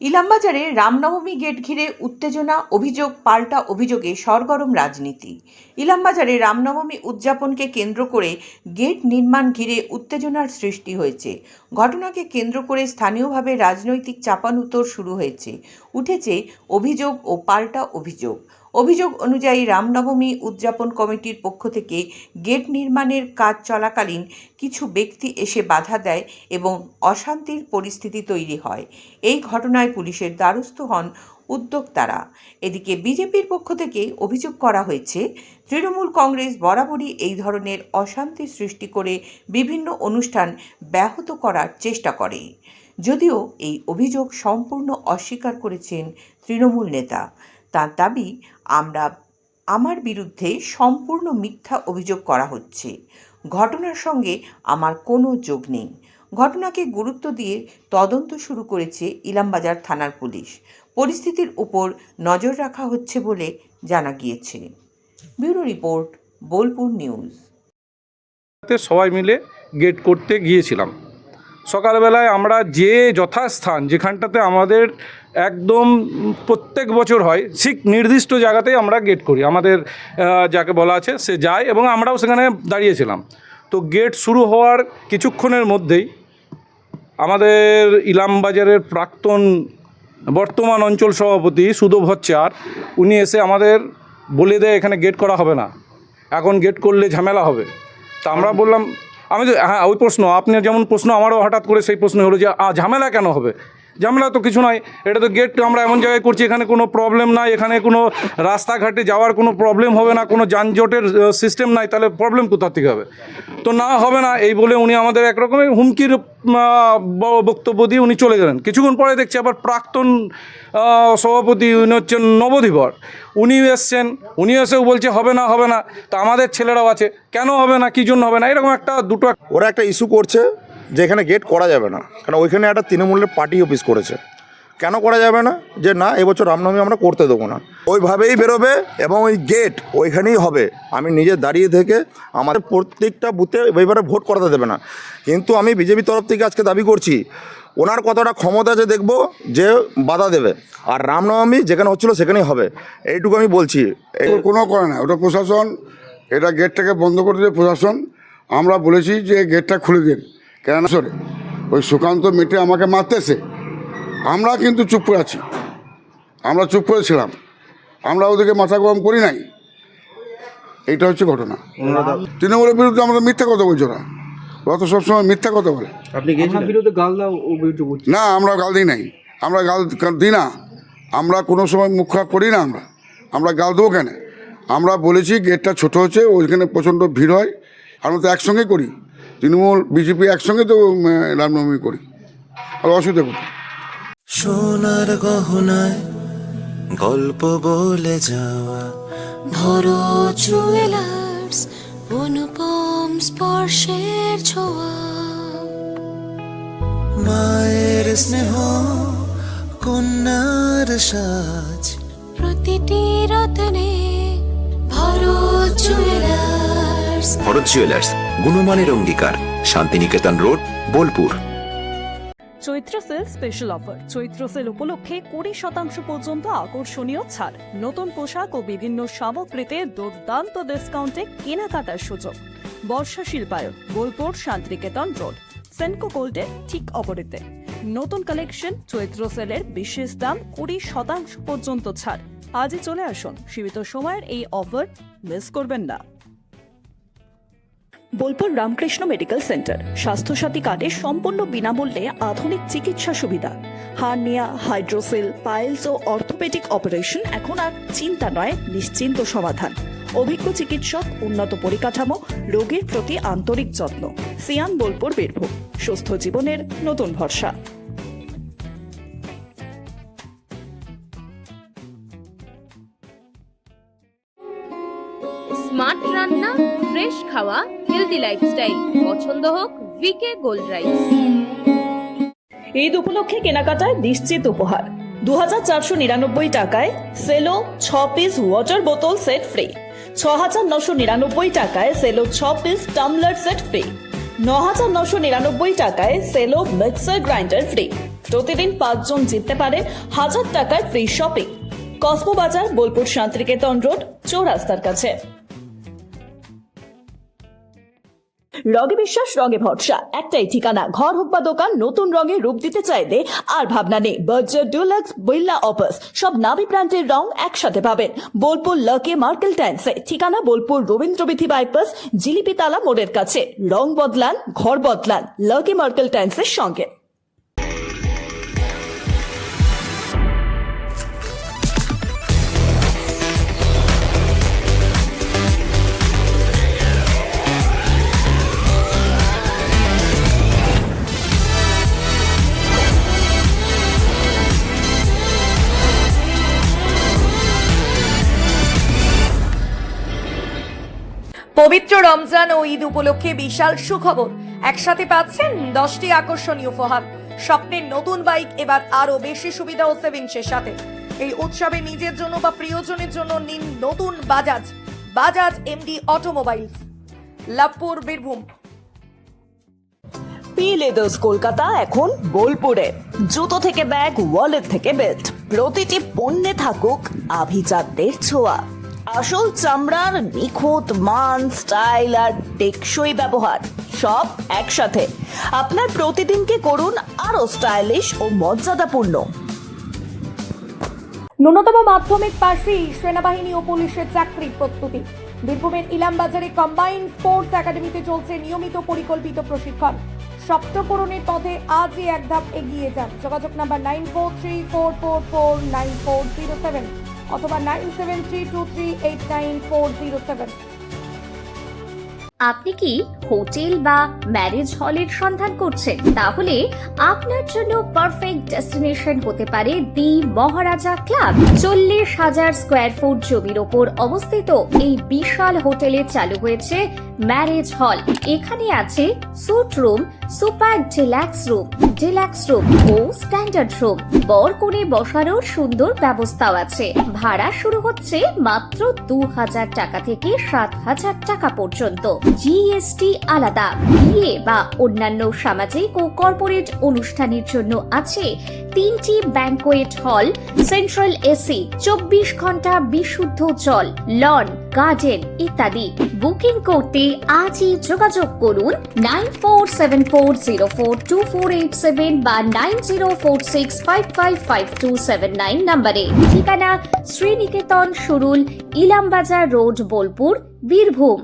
ইলামবাজারে Ramnavami gate ঘিরে উত্তেজনা, অভিযোগ পাল্টা অভিযোগে সরগরম রাজনীতি। ইলামবাজারে রামনবমী উদযাপনকে কেন্দ্র করে গেট নির্মাণ ঘিরে উত্তেজনার সৃষ্টি হয়েছে। ঘটনাকে কেন্দ্র করে স্থানীয়ভাবে রাজনৈতিক চাপানুতর শুরু হয়েছে। উঠেছে অভিযোগ ও পাল্টা অভিযোগ। অভিযোগ অনুযায়ী রামনবমী উদযাপন কমিটির পক্ষ থেকে গেট নির্মাণের কাজ চলাকালীন কিছু ব্যক্তি এসে বাধা দেয় এবং অশান্তির পরিস্থিতি তৈরি হয়। এই ঘটনায় পুলিশের দ্বারস্থ হন উদ্যোক্তারা। এদিকে বিজেপির পক্ষ থেকে অভিযোগ করা হয়েছে, তৃণমূল কংগ্রেস বরাবরই এই ধরনের অশান্তি সৃষ্টি করে বিভিন্ন অনুষ্ঠান ব্যাহত করার চেষ্টা করে। যদিও এই অভিযোগ সম্পূর্ণ অস্বীকার করেছেন তৃণমূল নেতা। তার দাবি, আমার বিরুদ্ধে সম্পূর্ণ মিথ্যা অভিযোগ করা হচ্ছে। ঘটনার সঙ্গে আমার কোনো যোগ নেই। ঘটনাকে গুরুত্ব দিয়ে তদন্ত শুরু করেছে ইলামবাজার থানার পুলিশ। পরিস্থিতির উপর নজর রাখা হচ্ছে বলে জানা গিয়েছে। Bureau report, Bolpur news. সবাই মিলে গেট করতে গিয়েছিলাম। সকালবেলায় আমরা যে যথাস্থান যেখানটাতে আমাদের একদম প্রত্যেক বছর হয়, ঠিক নির্দিষ্ট জায়গাতেই আমরা গেট করি। আমাদের যাকে বলা আছে সে যায় এবং আমরাও সেখানে দাঁড়িয়েছিলাম। তো গেট শুরু হওয়ার কিছুক্ষণের মধ্যেই আমাদের ইলামবাজারের প্রাক্তন বর্তমান অঞ্চল সভাপতি সুদো ভচ্চার উনি এসে আমাদের বলে দেয় এখানে গেট করা হবে না, এখন গেট করলে ঝামেলা হবে। তা আমরা বললাম, আমি যে হ্যাঁ ওই প্রশ্ন আপনার যেমন প্রশ্ন আমারও হঠাৎ করে সেই প্রশ্ন হলো যে ঝামেলা কেন হবে? ঝামেলা তো কিছু নয়, এটা তো গেট আমরা এমন জায়গায় করছি এখানে কোনো প্রবলেম নাই, এখানে কোনো রাস্তাঘাটে যাওয়ার কোনো প্রবলেম হবে না, কোনো যানজটের সিস্টেম নাই, তাহলে প্রবলেম কোথা থেকে হবে? তো না হবে না এই বলে উনি আমাদের একরকমের হুমকির বক্তব্য দিয়ে উনি চলে গেলেন। কিছুক্ষণ পরে দেখছি আবার প্রাক্তন সভাপতি উনি হচ্ছেন নবধীবর, উনি এসছেন, উনি এসেও বলছে হবে না হবে না। তা আমাদের ছেলেরাও আছে, কেন হবে না, কী জন্য হবে না, এরকম দুটো ওরা একটা ইস্যু করছে যে এখানে গেট করা যাবে না, কারণ ওইখানে একটা তৃণমূলের পার্টি অফিস করেছে। কেন করা যাবে না? যে না এবছর রামনবমী আমরা করতে দেবো না, ওইভাবেই বেরোবে এবং ওই গেট ওইখানেই হবে। আমি নিজে দাঁড়িয়ে থেকে আমাদের প্রত্যেকটা বুথে এবারে ভোট করাতে দেবে না। কিন্তু আমি বিজেপির তরফ থেকে আজকে দাবি করছি, ওনার কতটা ক্ষমতা আছে দেখব যে বাধা দেবে, আর রামনবমী যেখানে হচ্ছিলো সেখানেই হবে, এইটুকু আমি বলছি। কোনো করে না, ওটা প্রশাসন, এটা গেটটাকে বন্ধ করে দেবে প্রশাসন। আমরা বলেছি যে গেটটা খুলে দিন, কেন সরে ওই সুকান্ত মেটে আমাকে মারতেছে, আমরা কিন্তু চুপ করে আছি, আমরা চুপ করেছিলাম, আমরা ওদেরকে মাথা গরম করি নাই। এইটা হচ্ছে ঘটনা। তৃণমূলের বিরুদ্ধে আমরা মিথ্যা কথা বলছি, ওরা তো সবসময় মিথ্যা কথা বলে। না, আমরা গাল দিই নাই, আমরা গাল দিই না, আমরা কোনো সময় মুখ খারাপ করি না, আমরা গাল দেবো কেন? আমরা বলেছি গেটটা ছোট হচ্ছে, ওইখানে প্রচণ্ড ভিড় হয়, আমরা তো একসঙ্গে করি, তৃণমূল বিজেপি একসঙ্গে তো রামনবমী করি, আর অসুবিধা করি। সোনার গহনায় গল্প বলে যাওয়া ভরো জুয়েলার্স, অনুপম স্পর্শের ছোঁয়া, মায়ের স্নেহ কন্যার সাজ, প্রতিটি রত্নে ভরো জুয়েলার্স। ভরত জুয়েলার্স, গুণমানের অঙ্গীকার, শান্তিনিকেতন রোড, বোলপুর। চৈত্র সেল স্পেশাল অফার। চৈত্র সেল উপলক্ষে 20% পর্যন্ত আকর্ষণীয় ছাড়, নতুন পোশাক ও বিভিন্ন সামগ্রীতে দুর্দান্ত ডিসকাউন্টে কেনাকাটার সুযোগ। বর্ষা শিল্পায়ন, বোলপুর, শান্তিনিকেতন রোড, সেনকো গোল্ডের ঠিক অপোজিটে। নতুন কালেকশন, চৈত্র সেলের বিশেষ দাম, 20% পর্যন্ত ছাড়। আজই চলে আসুন, সীমিত সময়ের এই অফার মিস করবেন না। বোলপুর রামকৃষ্ণ মেডিকেল সেন্টার, স্বাস্থ্যসাথী কার্ডে সম্পূর্ণ বিনামূল্যে আধুনিক চিকিৎসা সুবিধা। হার্নিয়া, হাইড্রোসেল, পাইলস ও অর্থোপেডিক অপারেশন এখন আর চিন্তা নয়, নিশ্চিন্ত সমাধান। অভিজ্ঞ চিকিৎসক, উন্নত পরিকাঠামো, রোগীর প্রতি আন্তরিক যত্ন। সিয়ান বোলপুর, বীরভূম, সুস্থ জীবনের নতুন ভরসা। স্মার্ট রান্না, ফ্রেশ খাওয়া, হেলদি লাইফস্টাইল, পছন্দ হোক ভিকে গোল্ড রাইস। ঈদ উপলক্ষে কেনাকাটায় নিশ্চিত উপহার। 2,499 টাকায় সেলো 6 পিস ওয়াটার বোতল সেট ফ্রি, 6,999 টাকায় সেলো 6 পিস টামলার সেট ফ্রি, 9,999 টাকায় সেলো মিক্সার গ্রাইন্ডার ফ্রি। প্রতিদিন 5 জন জিততে পারে 1000 টাকার ফ্রি শপিং। কসমো বাজার, বোলপুর শান্তিনিকেতন রোড, চৌরাস্তার কাছে। রঙে বিশ্বাস, রঙে ভরসা, একটাই ঠিকানা। ঘর হোক বা দোকান, নতুন রঙে রূপ দিতে চাইলে আর ভাবনা নেই। বার্জার, ডুলাক্স, বিল্লা, অপাস সব নামি ব্র্যান্ডের রং একসাথে পাবেন বোলপুর লাকি মার্কেল টাইলসে। ঠিকানা বোলপুর রবীন্দ্রবিথি বাইপাস, জিলিপিতালা মোড়ের কাছে। রং বদলান, ঘর বদলান লাকি মার্কেল টাইলসের সঙ্গে। পবিত্র রমজান ও ঈদ উপলক্ষে বিশাল সুখবর। একসাথে পাচ্ছেন 10টি আকর্ষণীয় উপহার। স্বপ্নের নতুন বাইক এবার আরো বেশি সুবিধা ও সেভিংসের সাথে। এই উৎসবে নিজের জন্য বা প্রিয়জনের জন্য নিন নতুন Bajaj MD automobiles, Labhpur, Birbhum. P leathers Kolkata এখন বোলপুরে। জুতো থেকে ব্যাগ, ওয়ালেট থেকে বেল্ট, প্রতিটি পণ্যে থাকুক আভিজাতদের ছোঁয়া। আসল চামড়ার নিখুঁত মান, স্টাইল আর টেকসই ব্যবহার সব একসাথে। আপনার প্রতিদিনকে করুন আরো স্টাইলিশ ও মর্যাদাপূর্ণ। ন্যূনতম মাধ্যমিক পাশেই সেনাবাহিনী ও পুলিশের চাকরির প্রস্তুতি। বীরভূমের ইলামবাজারে কম্বাইন্ড স্পোর্টস একাডেমিতে চলছে নিয়মিত পরিকল্পিত প্রশিক্ষণ। সপ্তপূরণের পথে আজই এক ধাপ এগিয়ে যান। যোগাযোগ নাম্বার 9434449407 অথবা 9732389407। আপনি কি হোটেল বা ম্যারেজ হলের সন্ধান করছেন? তাহলে আপনার জন্য পারফেক্ট ডেস্টিনেশন হতে পারে দি মহারাজা ক্লাব। 40,000 স্কোয়ার ফুট জমির ওপর অবস্থিত এই বিশাল হোটেলে চালু হয়েছে ম্যারেজ হল। এখানে আছে suite room, super deluxe room ও স্ট্যান্ডার্ড রুম। বর কনে বসারও সুন্দর ব্যবস্থাও আছে। ভাড়া শুরু হচ্ছে মাত্র 2,000 টাকা থেকে 7,000 টাকা পর্যন্ত। জিএসটি আলাদা। বিয়ে বা অন্যান্য সামাজিক ও কর্পোরেট অনুষ্ঠানের জন্য আছে 3টি ব্যাংকোয়েট হল, সেন্ট্রাল এসি, 24 ঘন্টা বিশুদ্ধ জল, লন, গার্ডেন ইত্যাদি। বুকিং করতে আজই যোগাযোগ করুন 9474042487 বা 9046555279 নম্বরে। ঠিকানা শ্রীনিকেতন সুরুল, ইলামবাজার রোড, বোলপুর, বীরভূম।